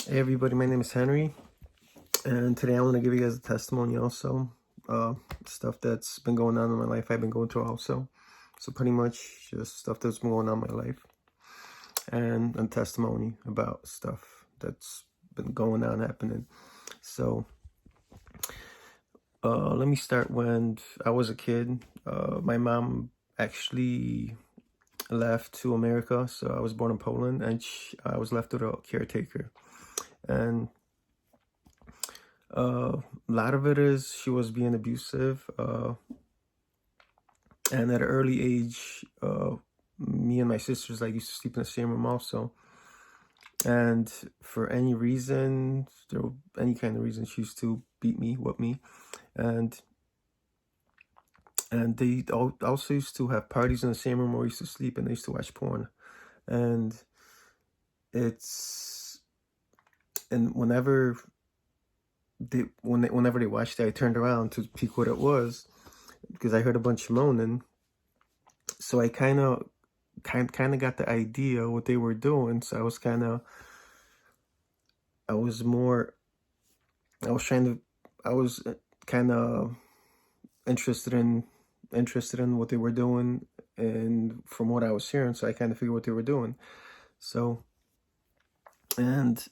Hey everybody, my name is Henry, and today I want to give you guys a testimony also. Stuff that's been going on in my life, I've been going through also. So pretty much just stuff that's been going on in my life, and a testimony about stuff that's been going on, happening. So let me start when I was a kid. My mom actually left to America, so I was born in Poland, and I was left with a caretaker. And a lot of it is she was being abusive, and at an early age, me and my sisters like used to sleep in the same room also. And for any reason, any kind of reason, she used to beat me, whip me, and they also used to have parties in the same room where we used to sleep, and they used to watch porn. And it's and whenever they watched it, I turned around to peek what it was because I heard a bunch of moaning. So I kind of got the idea what they were doing. So I was more, I was trying to, I was kind of interested in what they were doing, and from what I was hearing, so I kind of figured what they were doing. So, and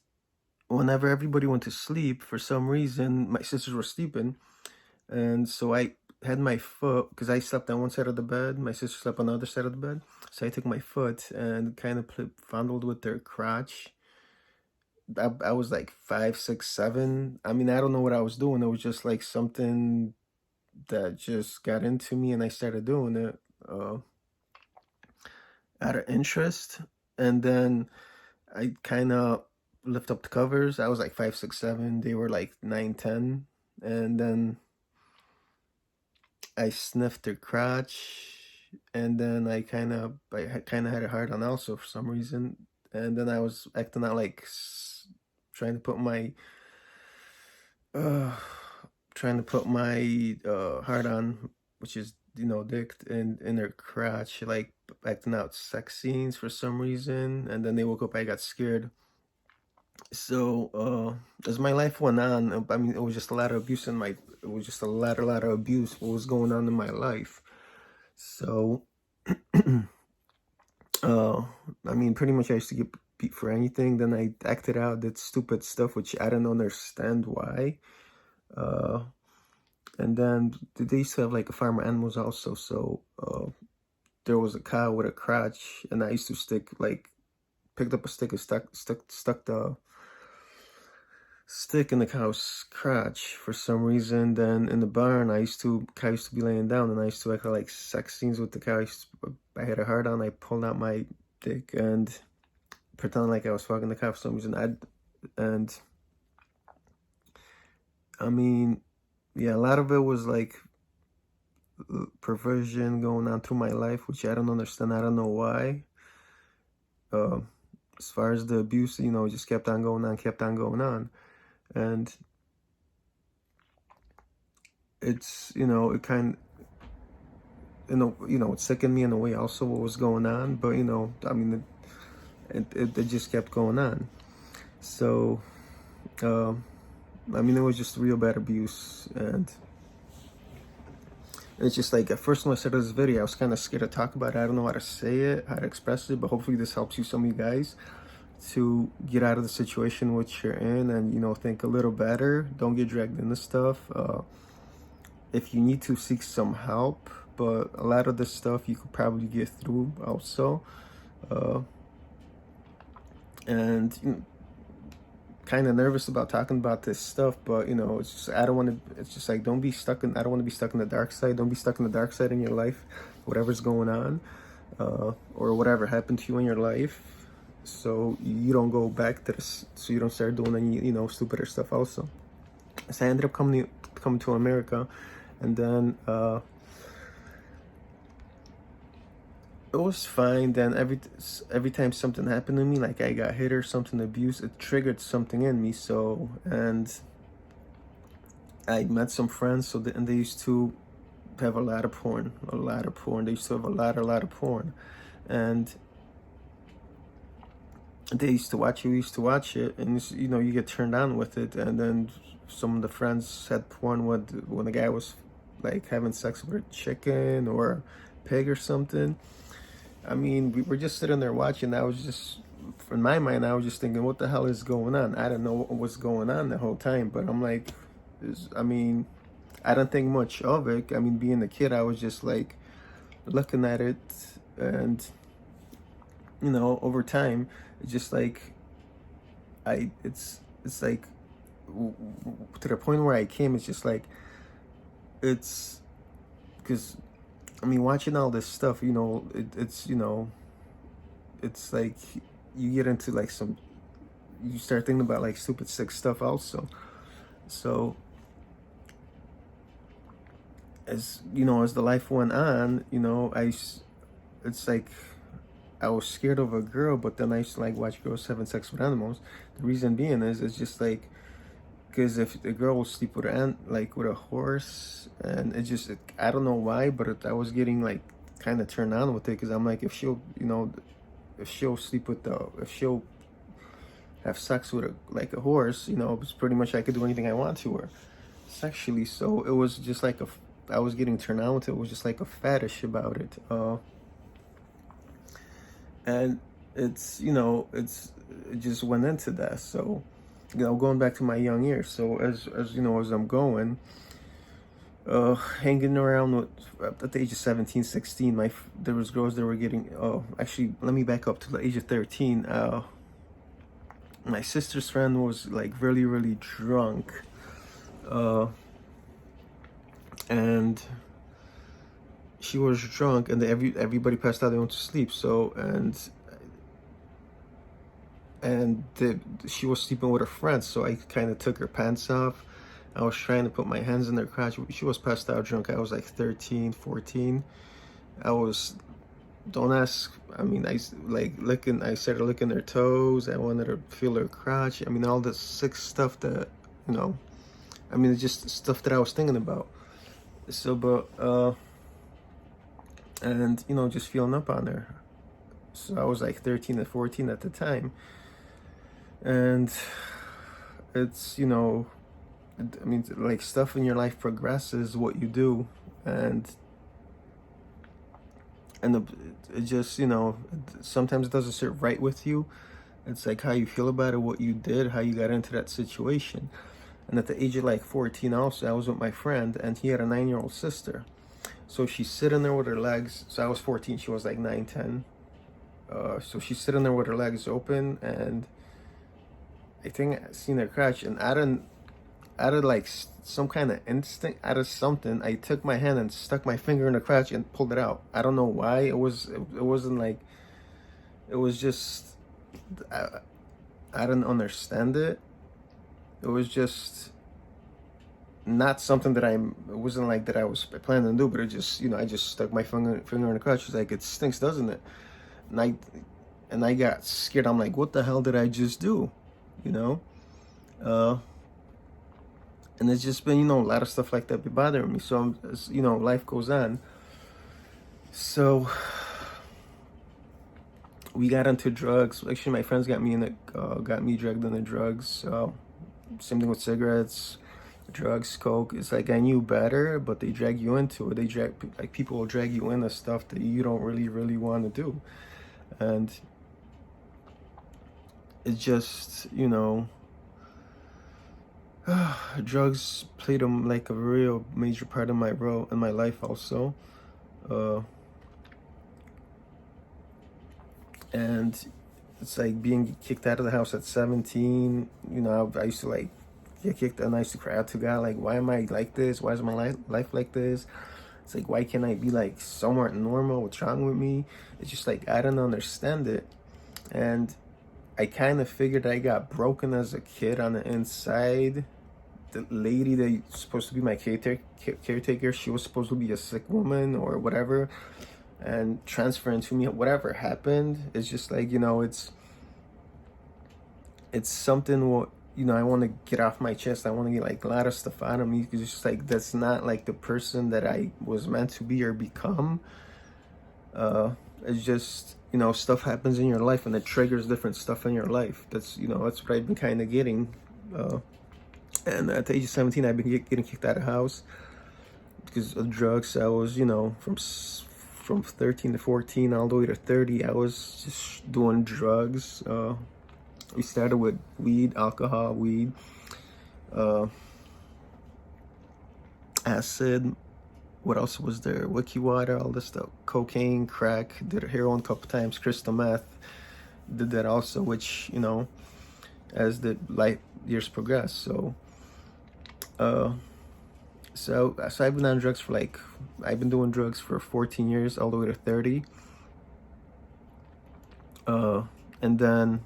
whenever everybody went to sleep, for some reason, my sisters were sleeping, and so I had my foot, because I slept on one side of the bed, my sister slept on the other side of the bed. So I took my foot and kind of fondled with their crotch. I was like 5, 6, 7. I mean, I don't know what I was doing. It was just like something that just got into me, and I started doing it uh, out of interest. And then I kind of lift up the covers. I was like 5, 6, 7. They were like 9, 10. And then I sniffed their crotch, and then I kind of had a hard on also for some reason. And then I was acting out like trying to put my uh hard on, which is dick, in their crotch, like acting out sex scenes for some reason. And then they woke up, I got scared. So as my life went on, I mean, it was just a lot of abuse it was just a lot of abuse what was going on in my life. So uh I mean, pretty much I used to get beat for anything. Then I acted out, did stupid stuff which I don't understand why. uh and then they used to have like a farm animals also. So there was a cow with a crotch, and I used to picked up a stick and stuck the stick in the cow's crotch for some reason. Then in the barn, cow used to be laying down, and I used to act like sex scenes with the cow. I had a hard on. I pulled out my dick and pretended like I was fucking the cow for some reason. And I mean, yeah, a lot of it was like perversion going on through my life, which I don't understand. I don't know why. Uh, as far as the abuse, it just kept on going on, kept on going on. And it's, it kind it sickened me in a way also what was going on. But, I mean, it just kept going on. So, I mean, it was just real bad abuse. And it's just like, at first when I started this video, I was kind of scared to talk about it. I don't know how to say it, how to express it, but hopefully this helps you, some of you guys, to get out of the situation which you're in, and think a little better. Don't get dragged into stuff. If you need to, seek some help, but a lot of this stuff you could probably get through also. And kind of nervous about talking about this stuff, but it's just, I don't want to, it's just like, don't be stuck in, I don't want to be stuck in the dark side. Don't be stuck in the dark side in your life, whatever's going on, or whatever happened to you in your life, so you don't go back to this, so you don't start doing any stupider stuff also. So I ended up coming to America, and then it was fine. Then every time something happened to me, like I got hit or something, abuse, it triggered something in me. So, and I met some friends, and they used to have a lot of porn. They used to have a lot of porn. And they used to watch it, we used to watch it, and you know, you get turned on with it. And then some of the friends had porn when the guy was like having sex with a chicken or a pig or something. I mean, we were just sitting there watching. I was just, in my mind, I was just thinking, what the hell is going on? I didn't know what was going on the whole time, but I'm like, I mean, I didn't think much of it. I mean, being a kid, I was just like looking at it, and you know, over time, it's just like it's like to the point where I came. It's just like it's because I mean, watching all this stuff, you know, it's you know, it's like you get into like you start thinking about like stupid sick stuff also. So as you know, as the life went on, you know, it's like I was scared of a girl, but then I used to like watch girls having sex with animals. The reason being is it's just like because if the girl will sleep with like with a horse, and I don't know why, but I was getting like kind of turned on with it because I'm like, if she'll, you know, if she'll sleep with if she'll have sex with like a horse, you know, it's pretty much I could do anything I want to her sexually. So it was just like I was getting turned on with it. It was just like a fetish about it. And it's, you know, it just went into that. So, you know, going back to my young years. So as you know, as I'm going, hanging around with, at the age of 17, 16, there was girls that were getting, actually, let me back up to the age of 13. My sister's friend was like really, really drunk. And she was drunk, and everybody passed out, they went to sleep. So, she was sleeping with her friends, so I kind of took her pants off. I was trying to put my hands in her crotch. She was passed out drunk. I was like 13, 14. I was, don't ask, I mean, I started licking her toes. I wanted to feel her crotch. I mean, all the sick stuff that, you know, I mean, it's just stuff that I was thinking about. So, and, you know, just feeling up on her. So I was like 13 and 14 at the time. And it's, you know, I mean, like stuff in your life progresses what you do, and it just, you know, sometimes it doesn't sit right with you. It's like how you feel about it, what you did, how you got into that situation. And at the age of like 14 also, I was with my friend, and he had a 9-year-old sister. So she's sitting there with her legs. So I was 14, she was like 9, 10. So she's sitting there with her legs open, and I think I seen her crotch, and out of like some kind of instinct, out of something, I took my hand and stuck my finger in the crotch and pulled it out. I don't know why. It wasn't like, it was just, I didn't understand it. It was just not something that it wasn't like that I was planning to do, but it just, you know, I just stuck my finger in the crotch. It's like, it stinks, doesn't it? And I got scared. I'm like, what the hell did I just do? You know? And it's just been, you know, a lot of stuff like that be bothering me. So you know, life goes on. So we got into drugs. Actually, my friends got me dragged into drugs. Same thing with cigarettes, drugs, coke. It's like I knew better, but they drag you into it. Like people will drag you into stuff that you don't really want to do, and it's just, you know. Drugs played like a real major part of my role in my life also, and it's like being kicked out of the house at 17. You know, I used to like get kicked, and I used to cry out to God like, why am I like this? Why is my life like this? It's like, why can't I be like somewhat normal? What's wrong with me? It's just like I don't understand it. And I kind of figured I got broken as a kid on the inside. The lady that's supposed to be my caretaker, she was supposed to be a sick woman or whatever, and transferring to me, whatever happened. It's just like, you know, it's something what, you know, I want to get off my chest. I want to get like a lot of stuff out of me, because it's just like, that's not like the person that I was meant to be or become. It's just, you know, stuff happens in your life and it triggers different stuff in your life. That's, you know, that's what I've been kind of getting. And at the age of 17, I've been getting kicked out of the house because of drugs. I was, you know, from 13 to 14 all the way to 30, I was just doing drugs. We started with weed, alcohol, weed, uh, acid. What else was there? Wiki water, all this stuff. Cocaine, crack, did heroin a couple times, crystal meth, did that also, which, you know, as the life years progress. Uh, so I've been on drugs for like, I've been doing drugs for 14 years, all the way to 30. And then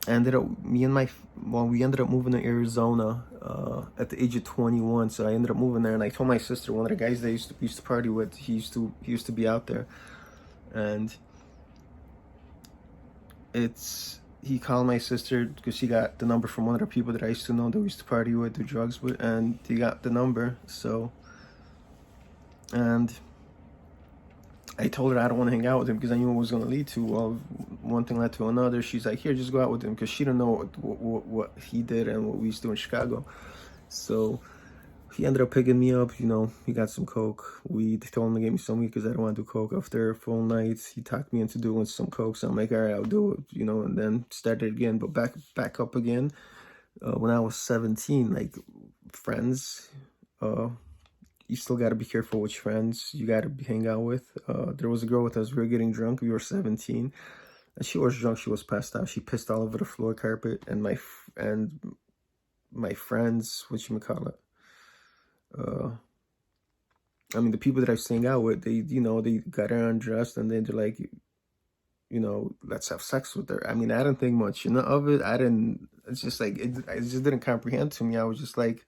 ended up, we ended up moving to Arizona at the age of 21. So I ended up moving there, and I told my sister, one of the guys that used to party with, he used to be out there, and he called my sister because she got the number from one of the people that I used to know that we used to party with, do drugs with, and he got the number. So, and I told her I don't want to hang out with him because I knew it was going to lead to, well, one thing led to another. She's like, here, just go out with him, because she didn't know what he did and what we used to do in Chicago. So he ended up picking me up, you know, he got some coke, weed. He told him to give me some weed because I don't want to do coke. After a full night, he talked me into doing some coke. So I'm like, all right, I'll do it, you know, and then started again, but back up again. When I was 17, like, friends, you still got to be careful which friends you got to hang out with. There was a girl with us, we were getting drunk, we were 17, and she was drunk, she was passed out, she pissed all over the floor carpet, and my friends, whatchamacallit, I mean, the people that I was hanging out with, they, you know, they got her undressed, and then they're like, you know, let's have sex with her. I mean, I didn't think much, you know, of it. It's just like, it just didn't comprehend to me. I was just like,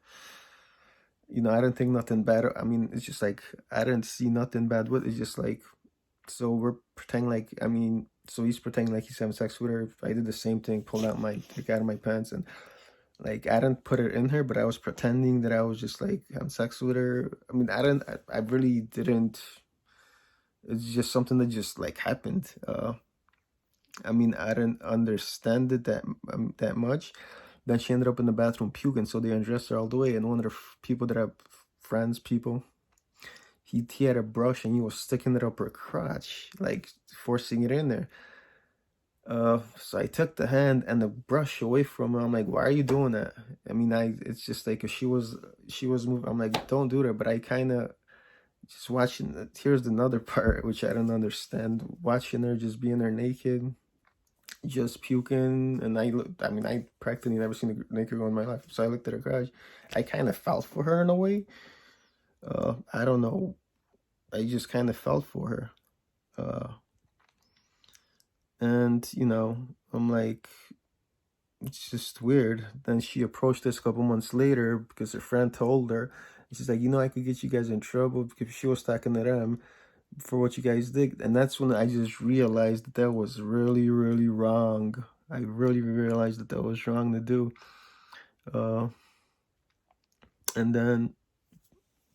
you know, I didn't think nothing bad. I mean, it's just like, I didn't see nothing bad with it. It's just like, so we're pretending like, I mean, so he's pretending like he's having sex with her. I did the same thing, pulled out my dick out of my pants, and like, I didn't put it in her, but I was pretending that I was just like having sex with her. I mean, I really didn't. It's just something that just like happened. I mean, I didn't understand it that much. Then she ended up in the bathroom puking, so they undressed her all the way. And one of the people that have people, he had a brush and he was sticking it up her crotch, like forcing it in there. So I took the hand and the brush away from her. I'm like, why are you doing that? I mean, it's just like, if she was moving, I'm like, don't do that. But I kind of just watching. Here's another part which I don't understand. Watching her just being there naked, just puking, and I looked. I mean, I practically never seen a naked girl in my life. So I looked at her crotch. I kind of felt for her in a way. I don't know. I just kind of felt for her. And, you know, I'm like, it's just weird. Then she approached us a couple months later because her friend told her. And she's like, you know, I could get you guys in trouble because she was talking to them for what you guys did. And that's when I just realized that that was really, really wrong. I really realized that that was wrong to do. And then,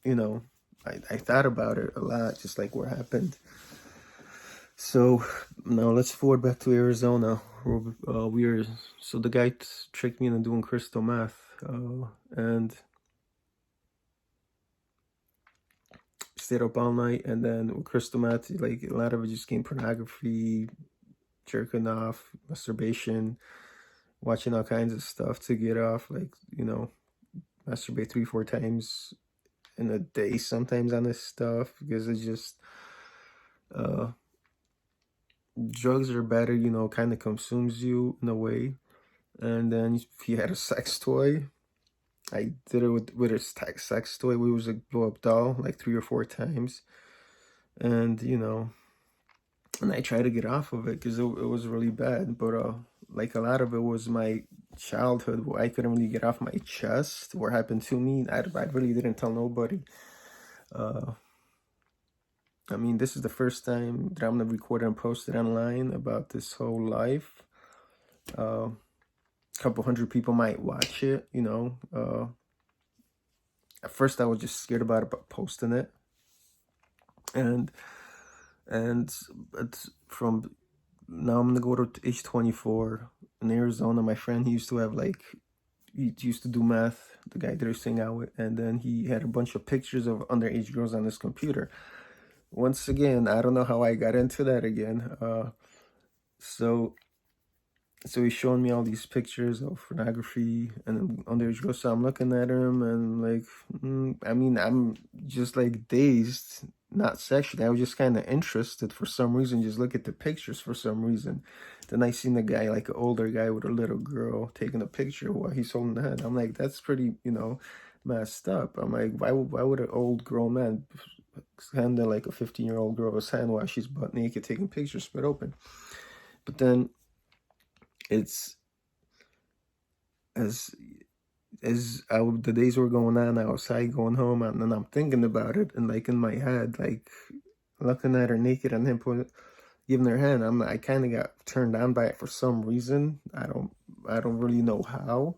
you know, I thought about it a lot, just like what happened. So now let's forward back to Arizona. So the guy tricked me into doing crystal meth, and stayed up all night. And then with crystal meth, like, a lot of it just came pornography, jerking off, masturbation, watching all kinds of stuff to get off. Like, you know, masturbate 3-4 times in a day sometimes on this stuff, because it's just drugs are better, you know, kind of consumes you in a way. And then if he had a sex toy, I did it with his sex toy. We was a blow up doll like 3 or 4 times, and, you know, and I tried to get off of it because it was really bad. But like, a lot of it was my childhood where I couldn't really get off my chest what happened to me. I really didn't tell nobody. I mean, this is the first time that I'm gonna record and post it online about this whole life. A couple hundred people might watch it, you know. At first I was just scared about posting it. And but from now I'm gonna go to age 24 in Arizona. My friend, he used to have like, he used to do math, the guy that I was hanging out with, and then he had a bunch of pictures of underage girls on his computer. Once again, I don't know how I got into that again. So so he's showing me all these pictures of pornography and underage girls. So I'm looking at him and like, I mean, I'm just like dazed, not sexually. I was just kind of interested for some reason. Just look at the pictures for some reason. Then I seen the guy, like an older guy with a little girl, taking a picture while he's holding the hand. I'm like, that's pretty, messed up. I'm like, why would an old grown man handle like a 15-year-old girl's hand while she's butt naked taking pictures spread open? But then it's as the days were going on outside, going home, and then I'm thinking about it, and like in my head, like looking at her naked and him giving her hand, I kind of got turned on by it for some reason. I don't really know how,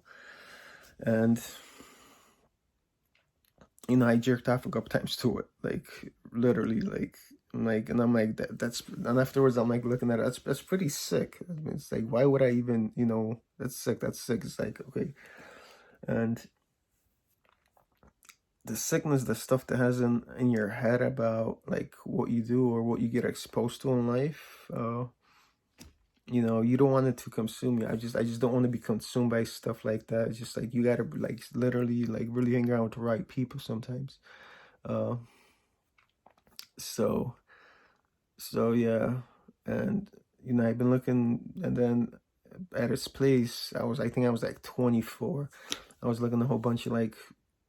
and I jerked off a couple times to it, like literally, and I'm like that's and afterwards I'm like looking at it, that's pretty sick. I mean, it's like, why would I even, that's sick. It's like, okay. And the sickness, the stuff that has in your head about like what you do or what you get exposed to in life, you don't want it to consume you. I just don't want to be consumed by stuff like that. It's just like you gotta like literally like really hang around with the right people sometimes. Uh, so yeah, and I've been looking, and then at his place, I think I was like 24. I was looking at a whole bunch of like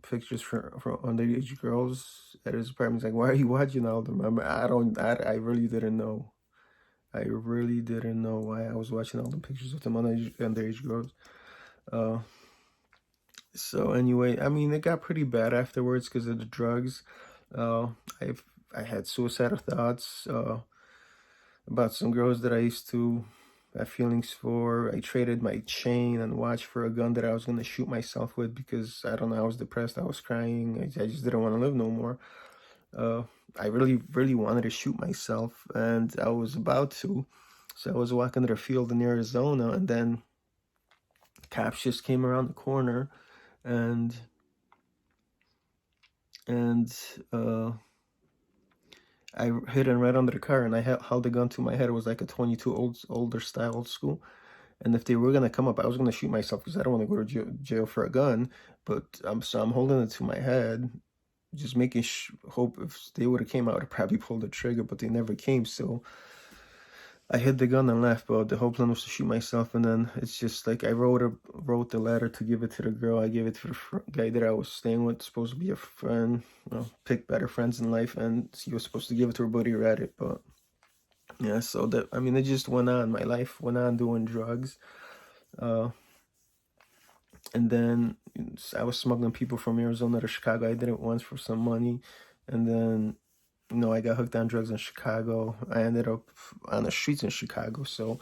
pictures for underage girls at his apartment. He's like, why are you watching all of them? I really didn't know. I really didn't know why I was watching all the pictures of them underage girls. Uh, so anyway, I mean, it got pretty bad afterwards because of the drugs. Uh, I had suicidal thoughts about some girls that I used to have feelings for. I traded my chain and watch for a gun that I was going to shoot myself with because, I don't know, I was depressed, I was crying, I just didn't want to live no more. I really, really wanted to shoot myself, and I was about to. So I was walking to the field in Arizona, and then cops just came around the corner, and and I hit and right under the car, and I held the gun to my head. It was like a 22 older style, old school. And if they were gonna come up, I was gonna shoot myself because I don't want to go to jail for a gun. But I'm holding it to my head, just making hope if they would have came, I would have probably pulled the trigger, but they never came. So I hit the gun and left. But the whole plan was to shoot myself, and then it's just like I wrote the letter to give it to the girl. I gave it to the guy that I was staying with, supposed to be a friend. Pick better friends in life, and he was supposed to give it to her, but he read it. But yeah, so that, I mean, it just went on. My life went on doing drugs. And then I was smuggling people from Arizona to Chicago. I did it once for some money. And then, I got hooked on drugs in Chicago. I ended up on the streets in Chicago. So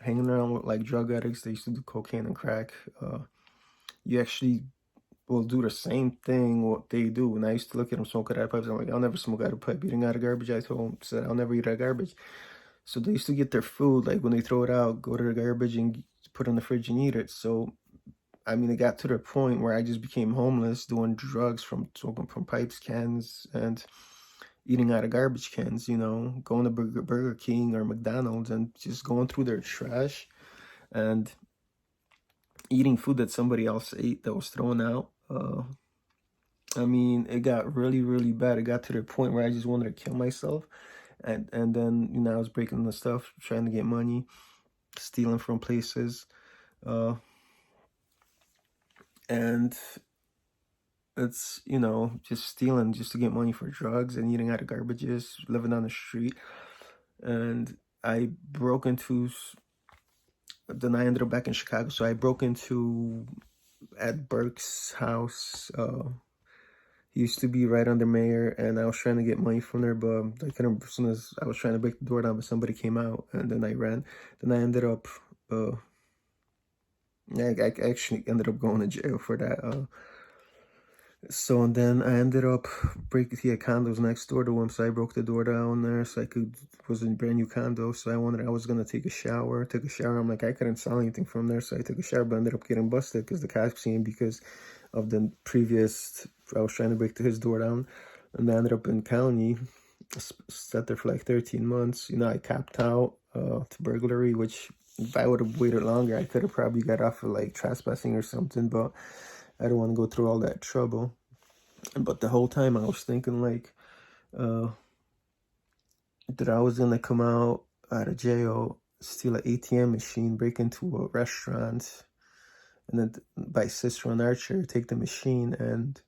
hanging around with like drug addicts, they used to do cocaine and crack. You actually will do the same thing what they do. And I used to look at them smoke out of pipes. I'm like, I'll never smoke out of pipe. Eating out of garbage, I told them, said, I'll never eat out of garbage. So they used to get their food, like when they throw it out, go to the garbage and put it in the fridge and eat it. So I mean, it got to the point where I just became homeless, doing drugs from smoking from pipes, cans, and eating out of garbage cans, going to Burger King or McDonald's and just going through their trash and eating food that somebody else ate that was thrown out. I mean, it got really, really bad. It got to the point where I just wanted to kill myself. And then, I was breaking the stuff, trying to get money, stealing from places. And it's, just stealing just to get money for drugs and eating out of garbages, living on the street. And I broke into, then I ended up back in Chicago. So I broke into Ed Burke's house. He used to be right under Mayor, and I was trying to get money from there, but I couldn't. As soon as I was trying to break the door down, but somebody came out, and then I ran. Then I ended up, I actually ended up going to jail for that. So and then I ended up breaking. He had condos next door to him, so I broke the door down there so I could. It was a brand new condo, so I was gonna take a shower. Took a shower. I'm like I couldn't sell anything from there, so I took a shower, but ended up getting busted because the cops came because of the previous. I was trying to break his door down, and I ended up in county. Sat there for like 13 months. You know, I capped out to burglary, which if I would have waited longer, I could have probably got off for like trespassing or something, but I don't want to go through all that trouble. But the whole time I was thinking like uh, that I was gonna come out of jail, steal an ATM machine, break into a restaurant, and then by sister and Archer take the machine and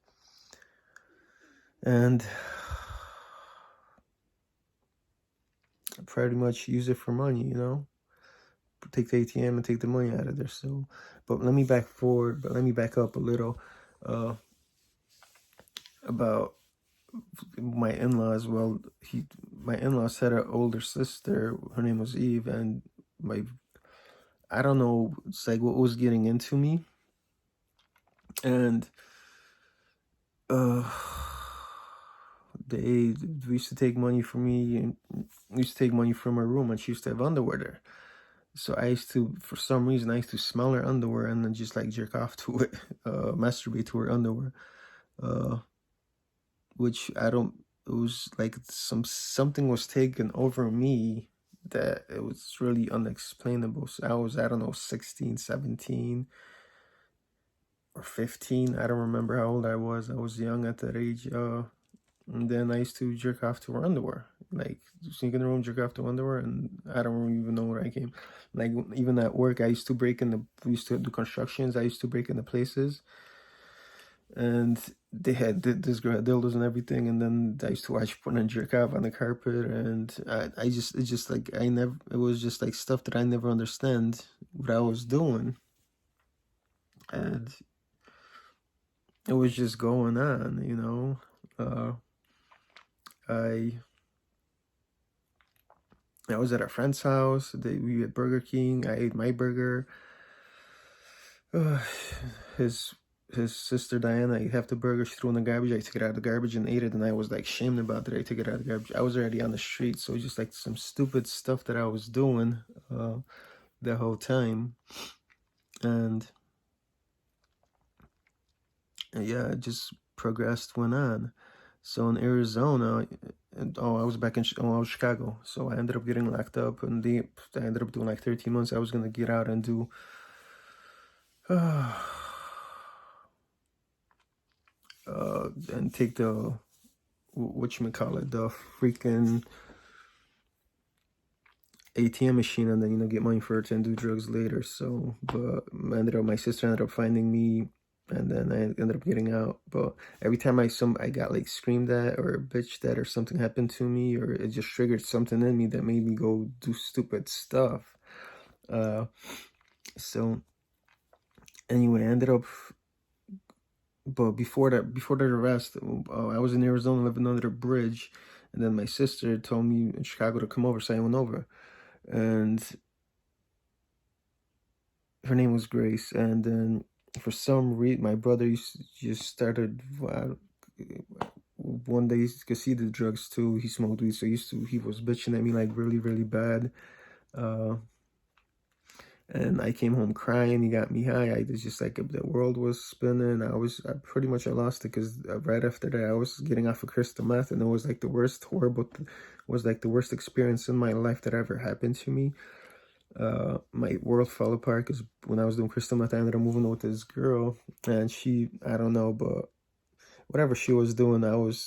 pretty much use it for money, you know. Take the ATM and take the money out of there. So, but let me back forward. But let me back up a little uh, about my in-laws. Well, my in-laws had an older sister. Her name was Eve, and my I don't know. It's like what was getting into me, and uh, they used to take money from me, and used to take money from her room, and she used to have underwear there. So I used to, for some reason, I used to smell her underwear and then just like jerk off to it, masturbate to her underwear. Uh, which I don't. It was like something was taken over me that it was really unexplainable. So I don't know, 16, 17 or 15. I don't remember how old I was. I was young at that age. And then I used to jerk off to her underwear, like sneak in the room, jerk off to underwear, and I don't even know where I came. Like even at work, I used to break in the. We used to do constructions. I used to break into places, and they had this girl had dildos and everything, and then I used to watch porn and jerk off on the carpet, and I just it's just like I never. It was just like stuff that I never understand what I was doing, and it was just going on, you know. I I was at a friend's house. We had Burger King. I ate my burger. Uh, his his sister Diana ate half the burger. She threw in the garbage. I took it out of the garbage and ate it. And I was like shamed about it. I took it out of the garbage. I was already on the street, so it was just like some stupid stuff that I was doing the whole time. And yeah, it just progressed, went on. So in Arizona, I was back in I was Chicago. So I ended up getting locked up, and I ended up doing like 13 months. I was gonna get out and do and take the whatchamacallit, the freaking ATM machine, and then get money for it and do drugs later. So, but my sister ended up finding me, and then I ended up getting out. But every time I got like screamed at or bitched at or something happened to me, or it just triggered something in me that made me go do stupid stuff. So anyway, I ended up. But before that arrest, I was in Arizona living under a bridge, and then my sister told me in Chicago to come over, so I went over, and her name was Grace, and then for some reason, my brother just started. One day, because he did drugs too, he smoked weed, so he was bitching at me like really really bad. Uh, and I came home crying. He got me high. I was just like the world was spinning. I pretty much I lost it because right after that I was getting off of crystal meth, and it was like the worst was like the worst experience in my life that ever happened to me. My world fell apart because when I was doing crystal meth, I ended up moving with this girl, and I don't know, but whatever she was doing,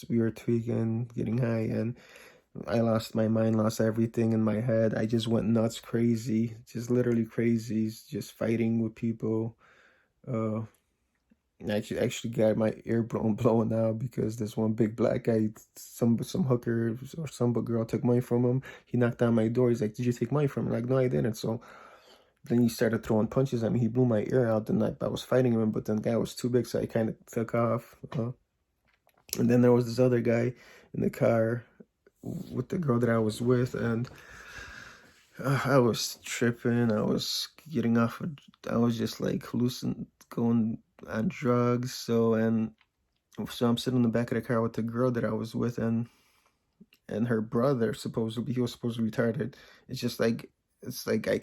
we were tweaking, getting high, and I lost my mind, lost everything in my head. I just went nuts, crazy, just literally crazy, just fighting with people. Uh, I actually got my ear blown out because this one big black guy, some hooker or some girl took money from him. He knocked on my door. He's like, "Did you take money from him?" I'm like, no, I didn't. So then he started throwing punches at me. He blew my ear out. Then I was fighting him, but then the guy was too big, so I kind of took off. And then there was this other guy in the car with the girl that I was with, and I was tripping. I was getting I was just like hallucinating, going on drugs. So, and So I'm sitting in the back of the car with the girl that I was with, and her brother, supposedly he was supposed to be retarded. It's just like, it's like I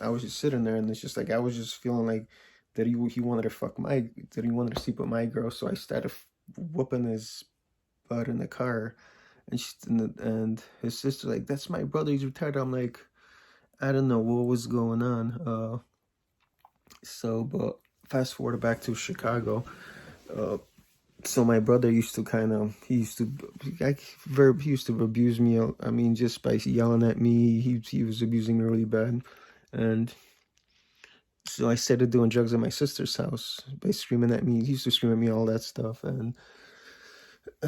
was just sitting there, and it's just like I was just feeling like that he wanted to that he wanted to sleep with my girl. So I started whooping his butt in the car, and his sister like, that's my brother, he's retarded. I'm like, I don't know what was going on. But fast forward back to Chicago. Uh, so my brother used to he used to abuse me. I mean, just by yelling at me, he was abusing me really bad, and so I started doing drugs at my sister's house by screaming at me. He used to scream at me, all that stuff, and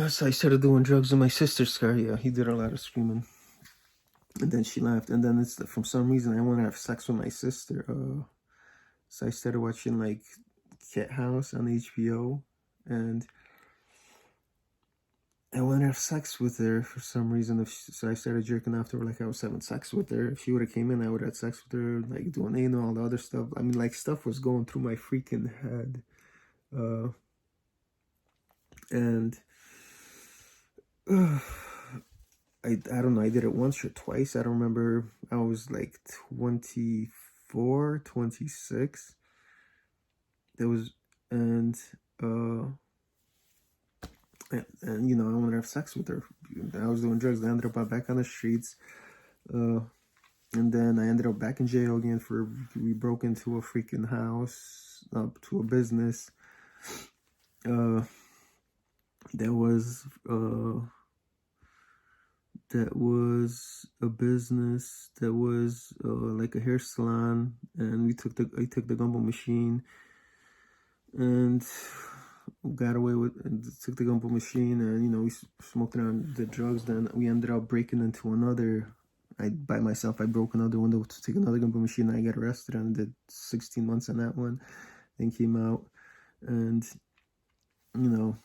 so I started doing drugs in my sister's car. Yeah, he did a lot of screaming, and then she left, and then from some reason I want to have sex with my sister. So I started watching like Cat House on HBO, and I wanted to have sex with her for some reason. So I started jerking off to her like I was having sex with her. If she would have came in, I would have had sex with her, like doing anal, all the other stuff. I mean, like stuff was going through my freaking head. And I don't know, I did it once or twice. I don't remember. I was like 24, 26. There was, and, and you know, I wanted to have sex with her. I was doing drugs. I ended up back on the streets. And then I ended up back in jail again we broke into a freaking house, to a business. That was a business that was like a hair salon, and I took the gumball machine and got away with, and took the gumball machine, and you know, we smoked around the drugs. Then we ended up breaking into another. By myself, I broke another window to take another gumball machine, and I got arrested and did 16 months on that one. Then came out, and you know,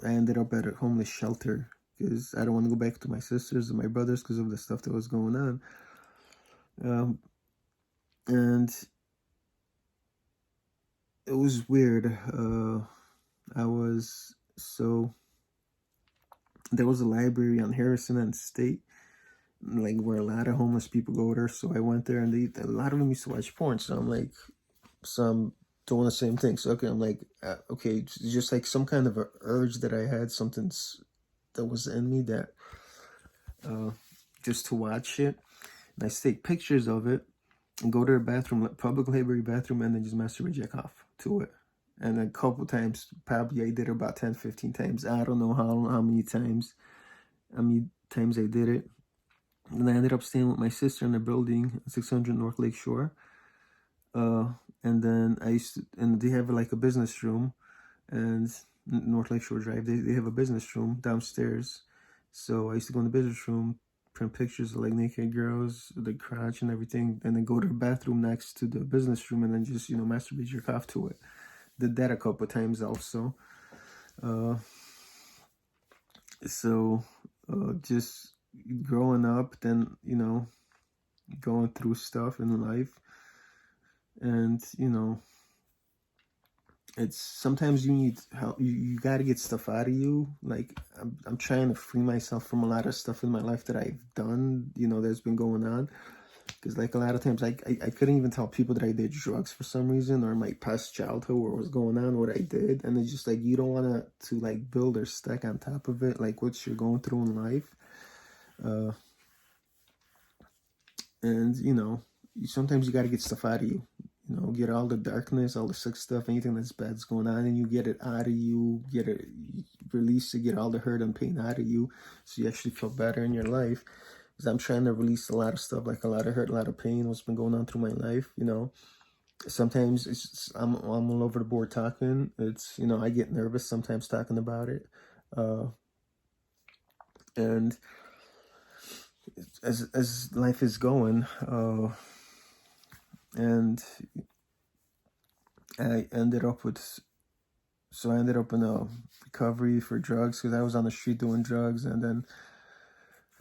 I ended up at a homeless shelter because I don't want to go back to my sisters and my brothers because of the stuff that was going on. And it was weird. There was a library on Harrison and State, like where a lot of homeless people go there. So I went there, and a lot of them used to watch porn. So I'm doing the same thing. So okay, I'm like, okay, it's just like some kind of a urge that I had, something that was in me that just to watch it, and I take pictures of it and go to the bathroom, public library bathroom, and then just masturbate, jack off to it. And a couple times, probably I did it about 10, 15 times. I don't know how many times I did it. And I ended up staying with my sister in a building, 600 North Lake Shore. And then and they have like a business room, and North Lake Shore Drive, they have a business room downstairs. So I used to go in the business room, print pictures of like naked girls, the crotch and everything, and then go to the bathroom next to the business room, and then just, you know, masturbate, jerk off to it. Did that a couple of times also. Just growing up, then, you know, going through stuff in life, and you know, it's sometimes you need help. You got to get stuff out of you. Like I'm trying to free myself from a lot of stuff in my life that I've done, you know, that's been going on. Because like a lot of times I couldn't even tell people that I did drugs for some reason, or my past childhood, what was going on, what I did. And it's just like, you don't want to like build or stack on top of it, like what you're going through in life. And you know, sometimes you got to get stuff out of you. You know, get all the darkness, all the sick stuff, anything that's bad's going on, and you get it out of you, get it release to get all the hurt and pain out of you, so you actually feel better in your life. Because I'm trying to release a lot of stuff, like a lot of hurt, a lot of pain, what's been going on through my life. You know, sometimes I'm all over the board talking. It's, you know, I get nervous sometimes talking about it, and as life is going, and I ended up in a recovery for drugs because I was on the street doing drugs, and then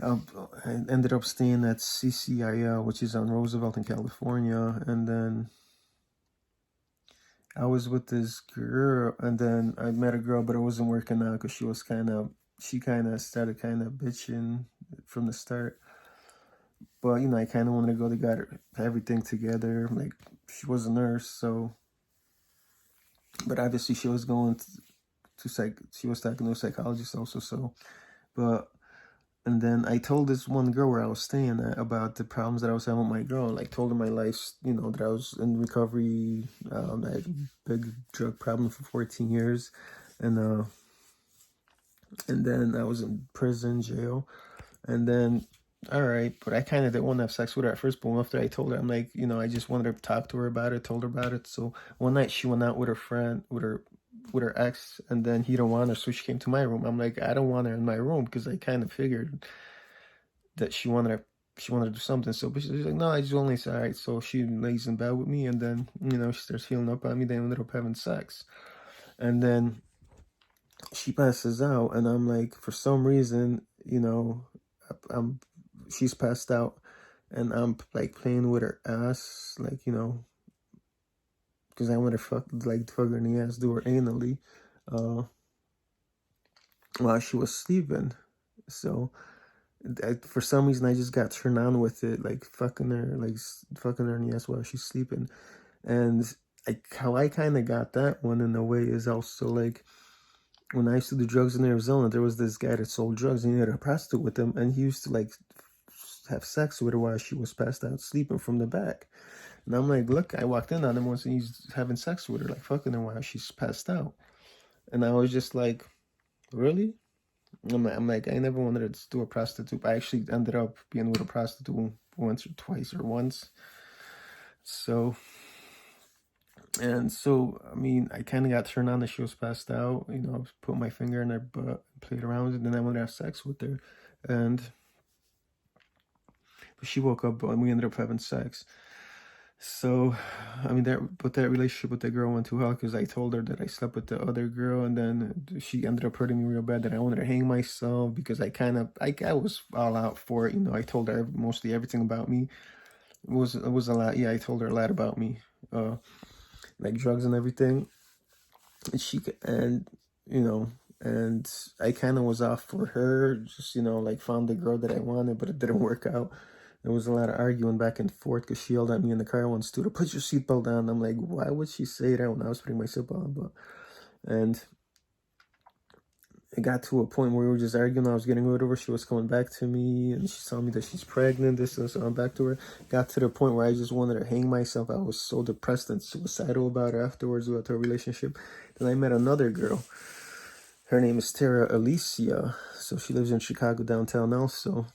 I ended up staying at CCIL, which is on Roosevelt in California, and then I was with this girl, and then I met a girl, but it wasn't working out because she kind of started kind of bitching from the start. But you know, I kind of wanted to go together, everything together. Like she was a nurse, so but obviously she was going to she was talking to a psychologist also. So, but and then I told this one girl where I was staying at about the problems that I was having with my girl. Like told her my life, you know, that I was in recovery. I had a big drug problem for 14 years, and uh, and then I was in prison, jail, and then. All right, but I kind of didn't want to have sex with her at first. But after I told her, I'm like, you know, I just wanted to talk to her about it, told her about it. So one night she went out with her friend, with her ex, and then he don't want her, so she came to my room. I'm like, I don't want her in my room because I kind of figured that she wanted to do something. So, but she's like, no, I just only said, all right. So she lays in bed with me, and then you know she starts healing up on me. They ended up having sex, and then she passes out, and I'm like, for some reason, you know, I'm she's passed out, and I'm like playing with her ass, like you know, because I want to fuck her in the ass, do her anally, uh, while she was sleeping. So for some reason I just got turned on with it, like fucking her in the ass while she's sleeping. And how I kind of got that one in a way is also like when I used to do drugs in Arizona, there was this guy that sold drugs and he had a prostitute with him, and he used to like have sex with her while she was passed out sleeping from the back. And I'm like, look, I walked in on him once and he's having sex with her, like fucking her while she's passed out. And I was just like, really? I'm like, I never wanted to do a prostitute. I actually ended up being with a prostitute once or twice or once. So, and so, I mean, I kind of got turned on that she was passed out. You know, put my finger in her butt, played around with it, and then I wanted to have sex with her. And but she woke up and we ended up having sex. So, I mean, that relationship with that girl went too hell because I told her that I slept with the other girl, and then she ended up hurting me real bad. That I wanted to hang myself because I was all out for it. You know, I told her mostly everything about me. It was a lot. Yeah, I told her a lot about me, uh, like drugs and everything. And and you know, and I kind of was off for her. Just you know, like found the girl that I wanted, but it didn't work out. There was a lot of arguing back and forth because she yelled at me in the car once too to put your seatbelt on. I'm like, why would she say that when I was putting my seatbelt on? But and it got to a point where we were just arguing. I was getting rid of her. She was coming back to me, and she told me that she's pregnant. This and so I'm back to her. Got to the point where I just wanted to hang myself. I was so depressed and suicidal about her afterwards with her relationship. Then I met another girl. Her name is Tara Alicia. So she lives in Chicago downtown also.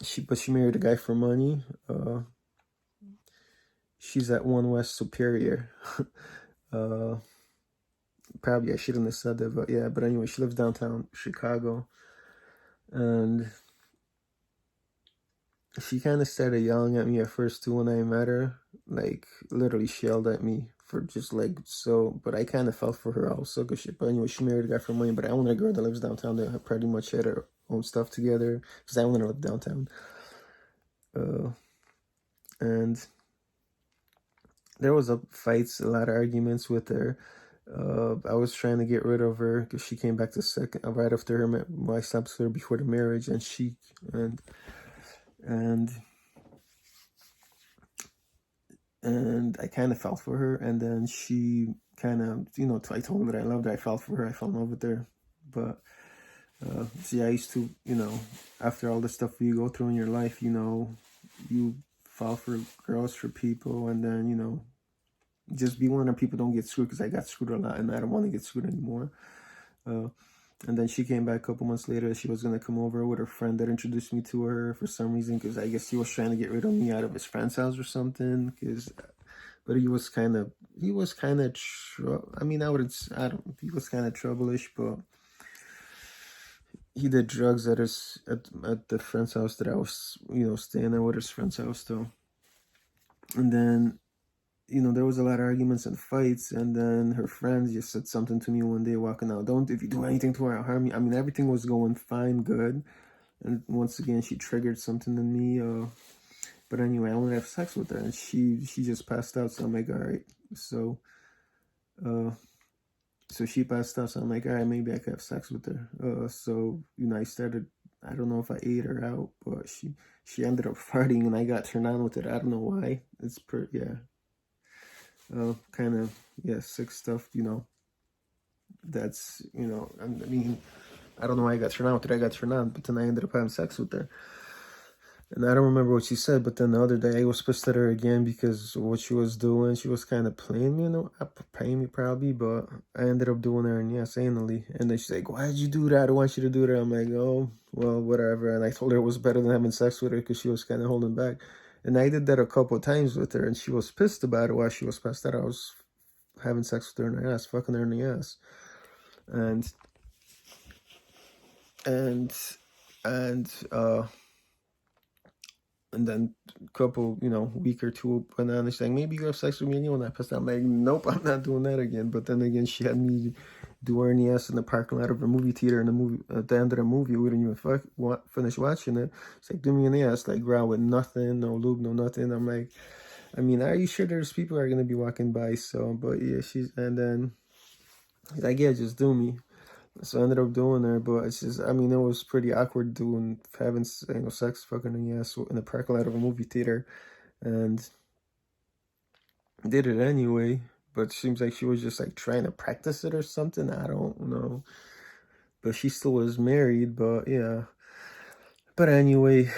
She married a guy for money. She's at One West Superior. uh, Probably I shouldn't have said that, but yeah. But anyway, she lives downtown Chicago, and she kind of started yelling at me at first too when I met her. Like literally, she yelled at me for just like so. But I kind of felt for her also, cause she. But anyway, she married a guy for money. But I wanted a girl that lives downtown that pretty much had her own stuff together, cause I wanted to live downtown. And there was fights, a lot of arguments with her. I was trying to get rid of her because she came back right after her. I stopped her before the marriage, and and and I kind of fell for her, and then she kind of, you know, I told her that I loved her. I fell for her. I fell in love with her, but see, I used to, you know, after all the stuff you go through in your life, you know, you fall for girls, for people, and then you know just be one of the people don't get screwed because I got screwed a lot and I don't want to get screwed anymore. And then she came back a couple months later. She was gonna come over with her friend that introduced me to her for some reason because I guess he was trying to get rid of me out of his friend's house or something. But he was kind of I mean I don't he was kind of troublish, but he did drugs at the friend's house that I was staying at with his friend's house though, and then there was a lot of arguments and fights, and then her friends just said something to me one day walking out. Don't, if you do anything to her, harm me. I mean, everything was going fine, good. And once again, she triggered something in me. But anyway, I wanted to have sex with her, and she just passed out. So I'm like, all right. So Uh, so she passed out. So I'm like, all right, maybe I could have sex with her. So I started. I don't know if I ate her out, but she ended up farting, and I got turned on with it. I don't know why. It's yeah. Kind of yeah, sick stuff. That's I mean, I don't know why I got turned on with it. I got turned on, but then I ended up having sex with her. And I don't remember what she said, but then the other day I was pissed at her again because of what she was doing. She was kind of playing me, playing me probably, but I ended up doing her, and yes, anally. And then she's like, "Why did you do that? I want you to do that." I'm like, "Oh, well, whatever." And I told her it was better than having sex with her because she was kind of holding back. And I did that a couple of times with her, and she was pissed about it. While she was pissed that I was having sex with her in the ass, fucking her in the ass, and and and and then a couple, week or two went on, and she's like, maybe you have sex with me again when I pissed out. I'm like, nope, I'm not doing that again. But then again, she had me do her in the ass in the parking lot of a movie theater. In the movie, at the end of the movie, we didn't even finish watching it. It's like, do me in the ass, like, ground with nothing, no lube, no nothing. I'm like, I mean, are you sure there's people are going to be walking by? So, but yeah, and then he's like, yeah, just do me. So I ended up doing her, but it's just, I mean, it was pretty awkward having, sex fucking in the ass in the parking lot of a movie theater, and did it anyway. But it seems like she was just like trying to practice it or something. I don't know. But she still was married, but yeah. But anyway,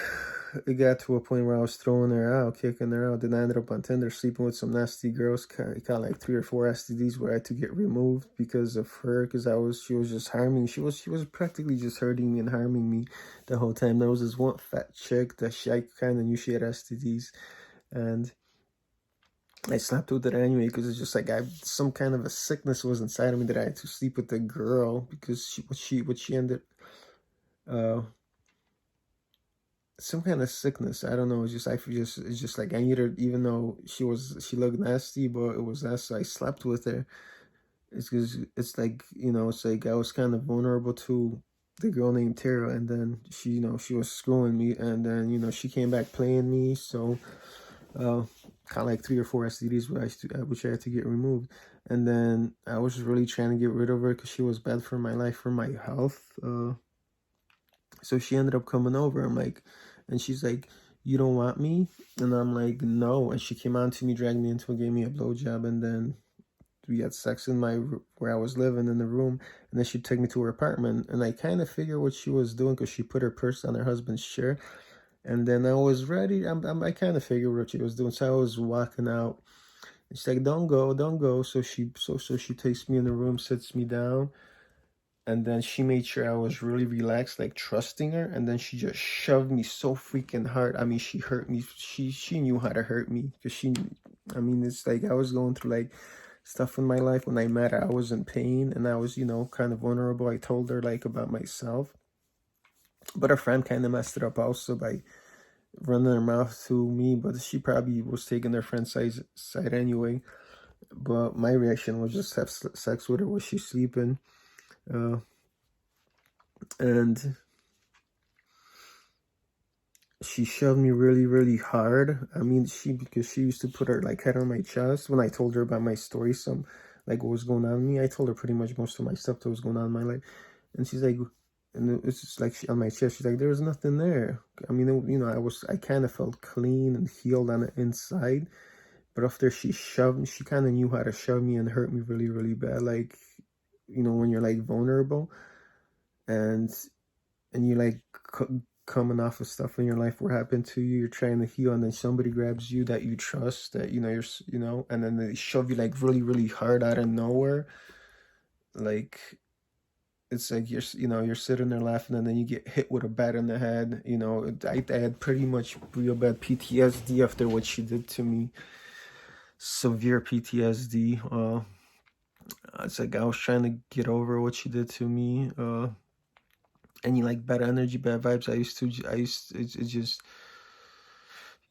it got to a point where I was throwing her out, kicking her out. Then I ended up on Tinder sleeping with some nasty girls. Got like 3 or 4 STDs where I had to get removed because of her. Because she was just harming. She was practically just hurting me and harming me the whole time. There was this one fat chick that I kind of knew she had STDs, and I slept with it anyway because it's just like some kind of a sickness was inside of me that I had to sleep with the girl because what she ended some kind of sickness. I don't know. It's just like I need her, even though she looked nasty, but it was that. So I slept with her. It's because it's like it's like I was kind of vulnerable to the girl named Tara, and then she was screwing me, and then she came back playing me. So kind of like 3 or 4 STDs, which I had to get removed, and then I was just really trying to get rid of her because she was bad for my life, for my health. So she ended up coming over. And she's like, "You don't want me?" And I'm like, "No." And she came on to me, dragged me into it, gave me a blowjob, and then we had sex in where I was living in the room. And then she'd take me to her apartment, and I kind of figured what she was doing because she put her purse on her husband's chair. And then I was ready. I kind of figured what she was doing, so I was walking out. And she's like, "Don't go, don't go." So she takes me in the room, sits me down, and then she made sure I was really relaxed, like trusting her. And then she just shoved me so freaking hard. I mean, she hurt me. She knew how to hurt me because I mean, it's like I was going through like stuff in my life. When I met her, I was in pain and I was, kind of vulnerable. I told her like about myself, but her friend kind of messed it up also by running her mouth to me. But she probably was taking her friend's side anyway. But my reaction was just have sex with her while she's sleeping. Uh, and she shoved me really, really hard. I mean, because she used to put her like head on my chest when I told her about my story, some like what was going on with me. I told her pretty much most of my stuff that was going on in my life, and she's like, and it's just like on my chest. She's like, "There was nothing there." I mean, I kind of felt clean and healed on the inside, but after she shoved me, she kind of knew how to shove me and hurt me really, really bad. Like, when you're like vulnerable, and you like coming off of stuff in your life where happened to you, you're trying to heal, and then somebody grabs you that you trust, that and then they shove you like really, really hard out of nowhere. Like it's like you're sitting there laughing, and then you get hit with a bat in the head. I had pretty much real bad PTSD after what she did to me. Severe PTSD. It's like I was trying to get over what she did to me. Any like bad energy, bad vibes. It just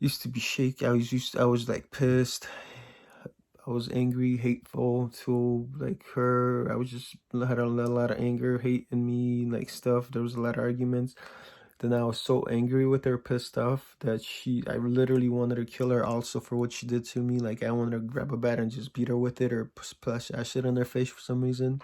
used to be shaky. I was like pissed. I was angry, hateful to like her. I was just had a lot of anger, hate in me, like stuff. There was a lot of arguments. Then I was so angry with her, pissed off, that I literally wanted to kill her also for what she did to me. Like, I wanted to grab a bat and just beat her with it, or splash acid in her face for some reason.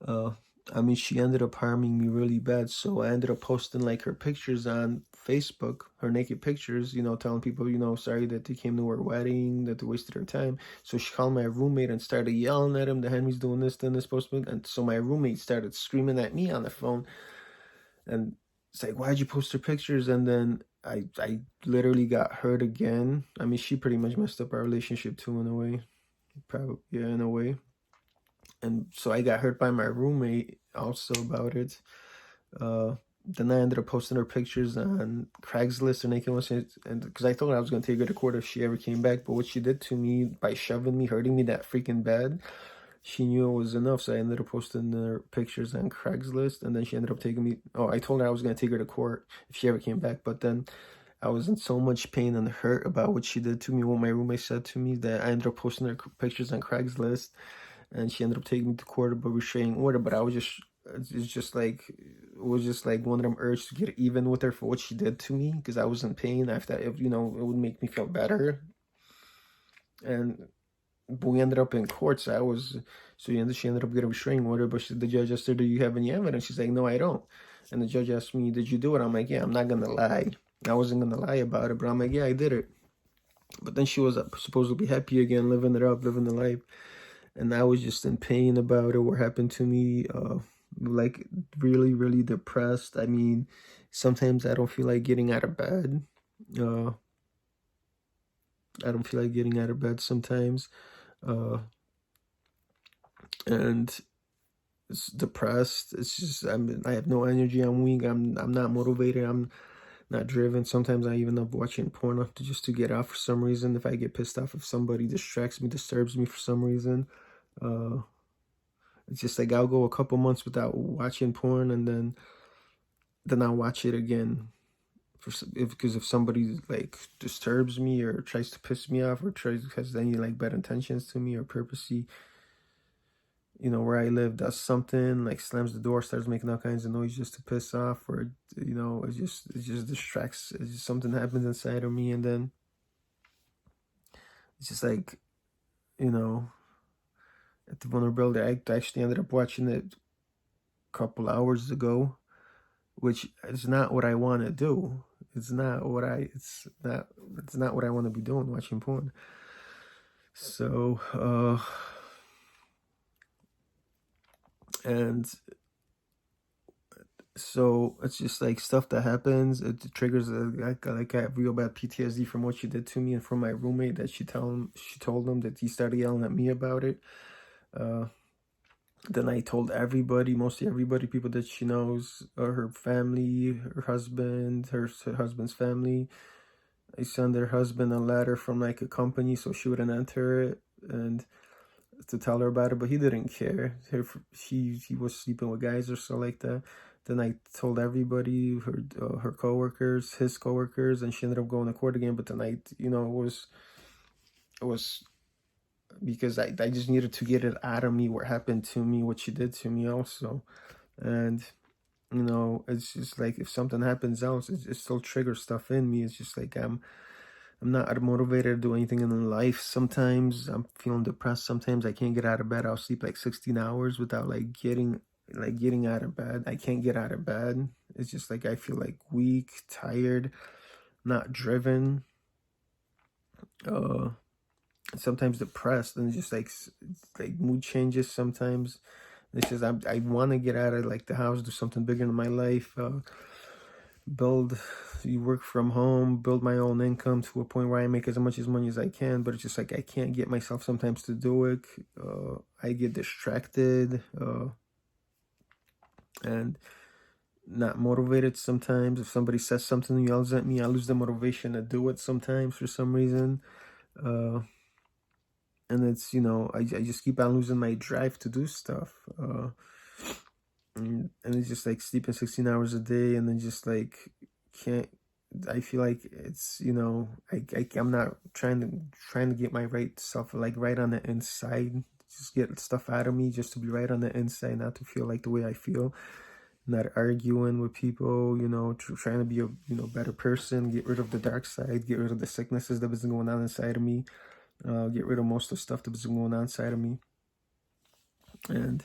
Uh, I mean, she ended up harming me really bad, so I ended up posting like her pictures on Facebook, her naked pictures, telling people, sorry that they came to her wedding, that they wasted her time. So she called my roommate and started yelling at him, the Henry's doing this, then this, postman. And so my roommate started screaming at me on the phone, and it's like, why'd you post her pictures? And then I literally got hurt again. I mean, she pretty much messed up our relationship too, in a way. Probably, yeah, in a way. And so I got hurt by my roommate also about it. Then I ended up posting her pictures on Craigslist or Naked Ones, and because I told her I was going to take her to court if she ever came back. But what she did to me by shoving me, hurting me that freaking bad, she knew it was enough. So I ended up posting her pictures on Craigslist, and then she ended up taking me. Oh, I told her I was going to take her to court if she ever came back. But then I was in so much pain and hurt about what she did to me, what my roommate said to me, that I ended up posting her pictures on Craigslist. And she ended up taking me to court about restraining order. But it was just like one of them urges to get even with her for what she did to me, because I was in pain. After that, it would make me feel better. But we ended up in court, so she ended up getting a restraining order. But the judge asked her, "Do you have any evidence?" She's like, "No, I don't." And the judge asked me, "Did you do it?" I'm like, "Yeah, I'm not gonna lie. I wasn't gonna lie about it, but I'm like, yeah, I did it." But then she was supposed to be happy again, living it up, living the life. And I was just in pain about it, what happened to me, like really, really depressed. I mean, sometimes I don't feel like getting out of bed. Uh, I don't feel like getting out of bed sometimes. And it's depressed. It's just, I have no energy. I'm weak. I'm not motivated. I'm not driven. Sometimes I even up watching porn just to get out for some reason. If I get pissed off, if somebody distracts me, disturbs me for some reason. It's just like I'll go a couple months without watching porn, and then I'll watch it again because if somebody like disturbs me or tries to piss me off or has any like bad intentions to me or purposely, where I live does something like slams the door, starts making all kinds of noise just to piss off, or it just distracts. It's just something happens inside of me, and then it's just like, at the vulnerability. I actually ended up watching it a couple hours ago, which is not what I want to do. It's not what I want to be doing, watching porn. So and so it's just like stuff that happens. It triggers like I have real bad PTSD from what she did to me and from my roommate, that she told him that he started yelling at me about it. Then I told everybody, mostly everybody, people that she knows, or her family, her husband, her husband's family. I sent her husband a letter from like a company so she wouldn't enter it, and to tell her about it, but he didn't care. He was sleeping with guys or so like that. Then I told everybody, her coworkers, his coworkers, and she ended up going to court again. But tonight, it was because I just needed to get it out of me what happened to me, what she did to me also. And it's just like if something happens else, it still triggers stuff in me. It's just like I'm not motivated to do anything in life. Sometimes I'm feeling depressed. Sometimes I can't get out of bed. I'll sleep like 16 hours without getting out of bed. I can't get out of bed. It's just like I feel like weak, tired, not driven. Sometimes depressed, and just like mood changes sometimes. It's just I want to get out of like the house, do something bigger in my life. You work from home, build my own income to a point where I make as much money as I can, but it's just like I can't get myself sometimes to do it. I get distracted and not motivated sometimes. If somebody says something and yells at me, I lose the motivation to do it sometimes for some reason. And it's, I just keep on losing my drive to do stuff. And it's just like sleeping 16 hours a day, and then just like I feel like it's, I'm not trying to get my right stuff like right on the inside, just get stuff out of me just to be right on the inside, not to feel like the way I feel, not arguing with people, you know, trying to be a, you know, better person, get rid of the dark side, get rid of the sicknesses that was going on inside of me, get rid of most of the stuff that was going on inside of me. And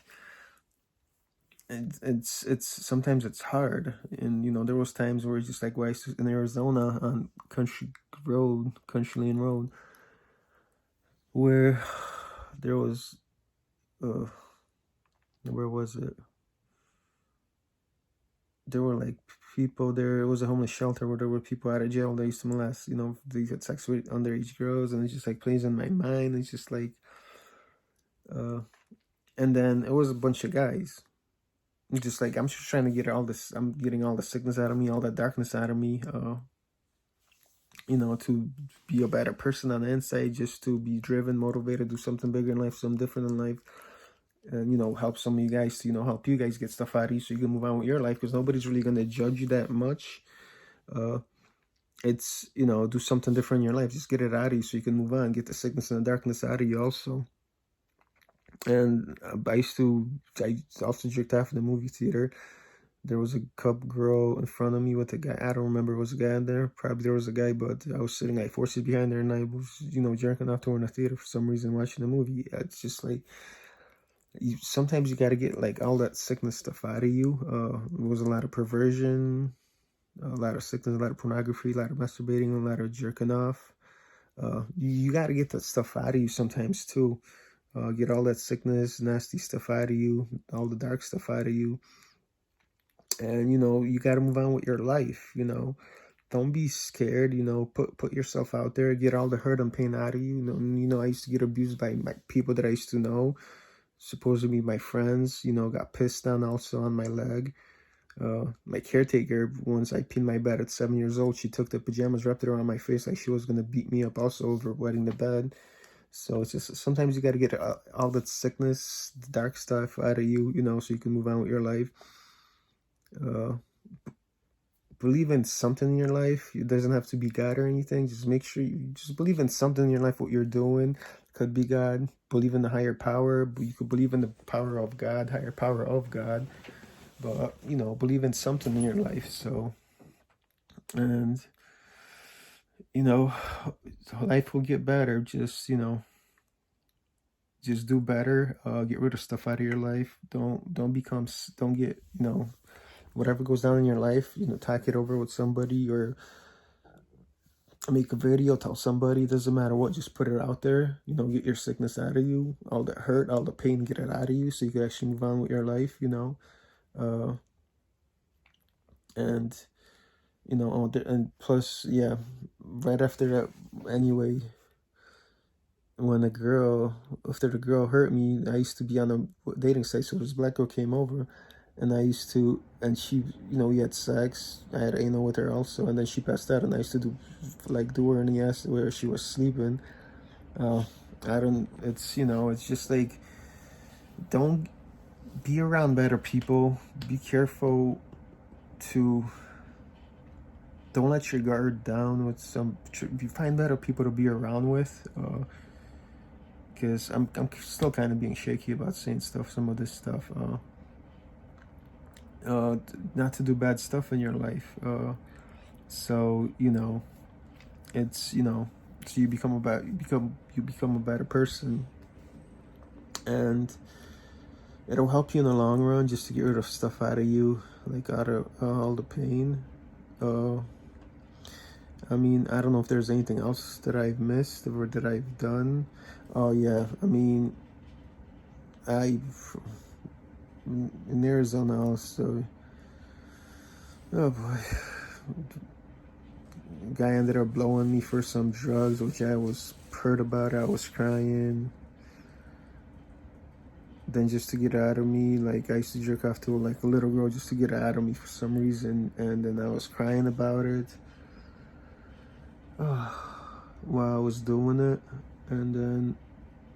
it's sometimes it's hard. And you know, there was times where it's just like, why in Arizona on country lane road, where there was uh where was it, there were like people there. It was a homeless shelter where there were people out of jail. They used to molest, you know, they had sex with underage girls, and it just like plays in my mind. It's just like, uh, and then it was a bunch of guys. Just like, I'm just trying to get all this. I'm getting all the sickness out of me, all that darkness out of me. You know, to be a better person on the inside, just to be driven, motivated, do something bigger in life, something different in life. And you know, help some of you guys to, you know, help you guys get stuff out of you so you can move on with your life, because nobody's really going to judge you that much. It's, you know, do something different in your life, just get it out of you so you can move on, get the sickness and the darkness out of you also. And I also jerked off in the movie theater. There was a cup girl in front of me with a guy. I don't remember if there was a guy in there. Probably there was a guy, but I was sitting like 4 seats behind there, and I was, you know, jerking off to her in the theater for some reason, watching the movie. It's just like, sometimes you got to get like all that sickness stuff out of you. There was a lot of perversion, a lot of sickness, a lot of pornography, a lot of masturbating, a lot of jerking off. You got to get that stuff out of you sometimes too. Get all that sickness, nasty stuff out of you, all the dark stuff out of you. And, you know, you got to move on with your life, you know. Don't be scared, you know, put yourself out there, get all the hurt and pain out of you. You know, I used to get abused by my people that I used to know, supposedly my friends, you know, got pissed on also on my leg. My caretaker, once I peed my bed at 7 years old, she took the pajamas, wrapped it around my face like she was going to beat me up also over wetting the bed. So it's just, sometimes you got to get all that sickness, the dark stuff out of you, you know, so you can move on with your life. Believe in something in your life. It doesn't have to be God or anything. Just make sure you just believe in something in your life, what you're doing. Could be God. Believe in the higher power. You could believe in the power of God, higher power of God. But, you know, believe in something in your life. So, and, you know, life will get better. Just, you know, just do better. Get rid of stuff out of your life. Don't get, you know, whatever goes down in your life, you know, talk it over with somebody or make a video, tell somebody, doesn't matter what, just put it out there, you know, get your sickness out of you, all the hurt, all the pain, get it out of you so you can actually move on with your life, you know. And, you know, and plus, yeah, right after that, anyway, after the girl hurt me, I used to be on a dating site, so this black girl came over, and she, you know, we had sex. I had anal with her also, and then she passed out, and I used to do her in the ass where she was sleeping. It's, you know, it's just like, don't be around better people. Be careful don't let your guard down with you find better people to be around with, because I'm still kind of being shaky about saying some of this stuff. Not to do bad stuff in your life. So, you know, it's, you know, so you become a better person, and it'll help you in the long run just to get rid of stuff out of you, like out of all the pain. I mean, I don't know if there's anything else that I've missed or that I've done. Oh yeah, I mean, in Arizona also. Oh boy, guy ended up blowing me for some drugs, which I was hurt about. I was crying. Then just to get out of me, like I used to jerk off to like a little girl just to get out of me for some reason, and then I was crying about it while I was doing it. And then,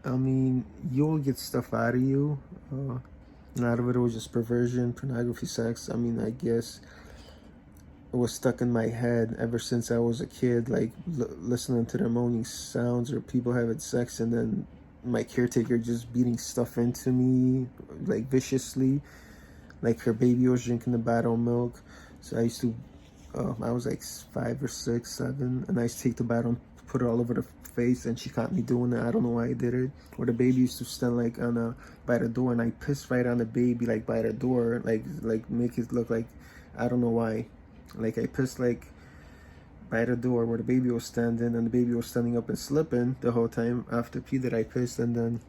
I mean, you'll get stuff out of you. A lot of it was just perversion, pornography, sex. I mean, I guess it was stuck in my head ever since I was a kid, like listening to the moaning sounds or people having sex, and then my caretaker just beating stuff into me like viciously. Like her baby was drinking the bottled milk, so I used to, I was like 5 or 6, 7, and I used to take the bottle and put it all over the face, and she caught me doing it. I don't know why I did it. Or the baby used to stand like on a by the door, and I pissed right on the baby, like by the door, like make it look like, I don't know why, like I pissed like by the door where the baby was standing, and the baby was standing up and slipping the whole time after pee that I pissed. And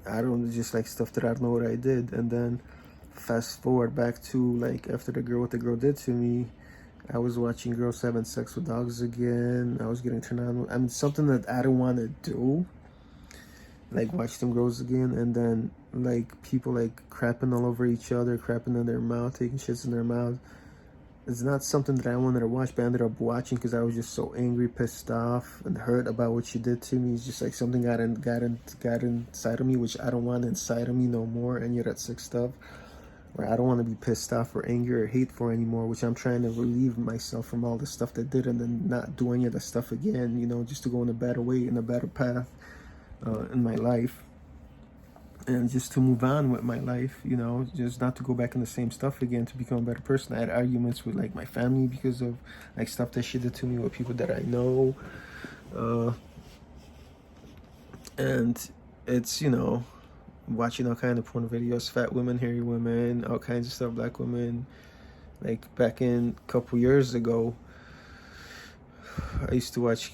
I don't, just like stuff that I don't know what I did. And then fast forward back to like after what the girl did to me, I was watching girls having sex with dogs again. I was getting turned on. I mean, something that I don't want to do, like watch them girls again. And then like people like crapping all over each other, crapping in their mouth, taking shits in their mouth. It's not something that I wanted to watch, but I ended up watching because I was just so angry, pissed off, and hurt about what she did to me. It's just like something got inside of me, which I don't want inside of me no more. And yet that sick stuff where I don't want to be pissed off or angry or hateful anymore, which I'm trying to relieve myself from all the stuff that did, and then not do any of the stuff again, you know, just to go in a better way, in a better path in my life. And just to move on with my life, you know, just not to go back in the same stuff again, to become a better person. I had arguments with like my family because of like stuff that she did to me, with people that I know. And it's, you know, watching all kind of porn videos, fat women, hairy women, all kinds of stuff, black women. Like back in a couple years ago, I used to watch,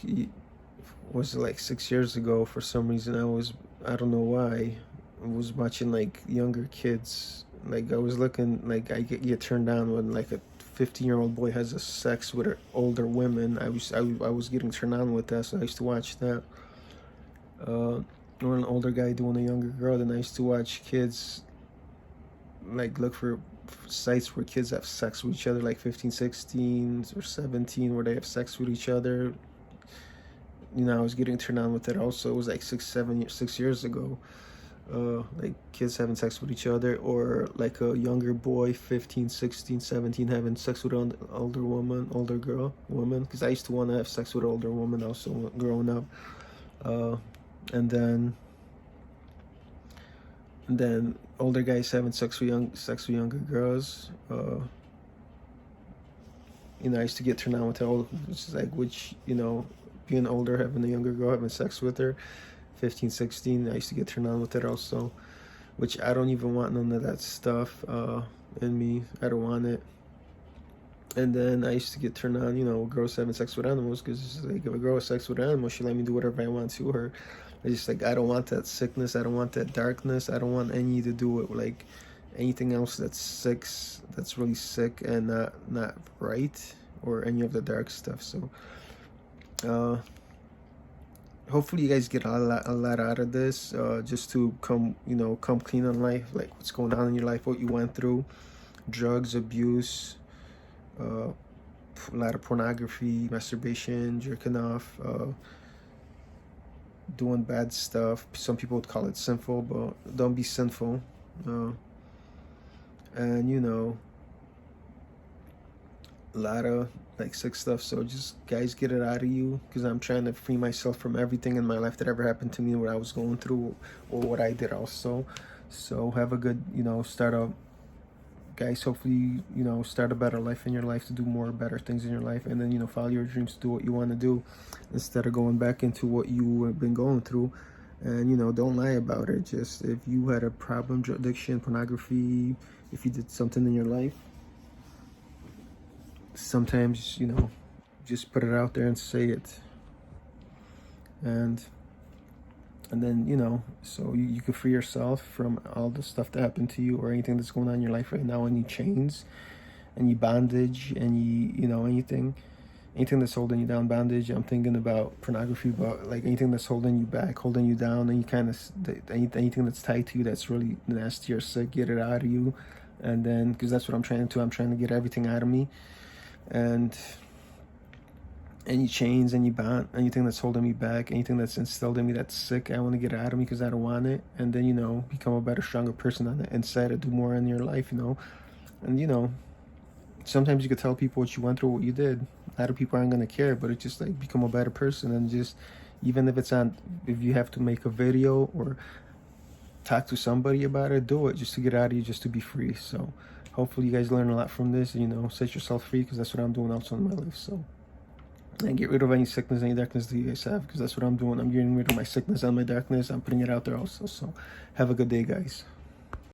was it like 6 years ago, for some reason I don't know why, I was watching like younger kids. Like I was looking, like I get turned on when like a 15-year-old boy has a sex with older women. I was getting turned on with that, so I used to watch that. Or an older guy doing a younger girl. Then I used to watch kids, like look for sites where kids have sex with each other, like 15, 16 or 17, where they have sex with each other. You know, I was getting turned on with that also. It was like 6 years ago. Like kids having sex with each other, or like a younger boy, 15, 16, 17, having sex with an older woman, because I used to want to have sex with an older woman also growing up. And then older guys having sex with younger girls. You know, I used to get turned on with that, which is like, you know, being older, having a younger girl, having sex with her, 15, 16, I used to get turned on with it also, which I don't even want none of that stuff in me. I don't want it. And then I used to get turned on, you know, girls having sex with animals, because it's like, if a girl has sex with an animal, she let me do whatever I want to her. It's just like, I don't want that sickness, I don't want that darkness, I don't want any to do with like anything else that's sick, that's really sick and not right, or any of the dark stuff. So hopefully you guys get a lot out of this, just to come clean on life, like what's going on in your life, what you went through, drugs, abuse, a lot of pornography, masturbation, jerking off, doing bad stuff. Some people would call it sinful, but don't be sinful. And you know, a lot of like sick stuff. So just guys, get it out of you, because I'm trying to free myself from everything in my life that ever happened to me, what I was going through, or what I did also. So have a good, start up, guys. Hopefully, start a better life in your life, to do more better things in your life, and then follow your dreams, do what you want to do, instead of going back into what you have been going through. And don't lie about it. Just, if you had a problem, drug addiction, pornography, if you did something in your life, sometimes just put it out there and say it. And then so you can free yourself from all the stuff that happened to you, or anything that's going on in your life right now, any chains, any bondage, any anything that's holding you down. Bondage, I'm thinking about pornography, but like anything that's holding you back, holding you down, any kind of anything that's tied to you that's really nasty or sick, get it out of you. And then, because that's what I'm trying to do, I'm trying to get everything out of me. And any chains, any bond, anything that's holding me back, anything that's instilled in me that's sick, I want to get it out of me, because I don't want it. And then become a better, stronger person on the inside, to do more in your life. And sometimes you could tell people what you went through, what you did. A lot of people aren't going to care, but it's just like, become a better person. And just, even if you have to make a video, or talk to somebody about it, do it just to get out of you, just to be free. So hopefully you guys learn a lot from this, you know, set yourself free, because that's what I'm doing also in my life. So, and get rid of any sickness, any darkness that you guys have, because that's what I'm doing. I'm getting rid of my sickness and my darkness. I'm putting it out there also. So have a good day, guys.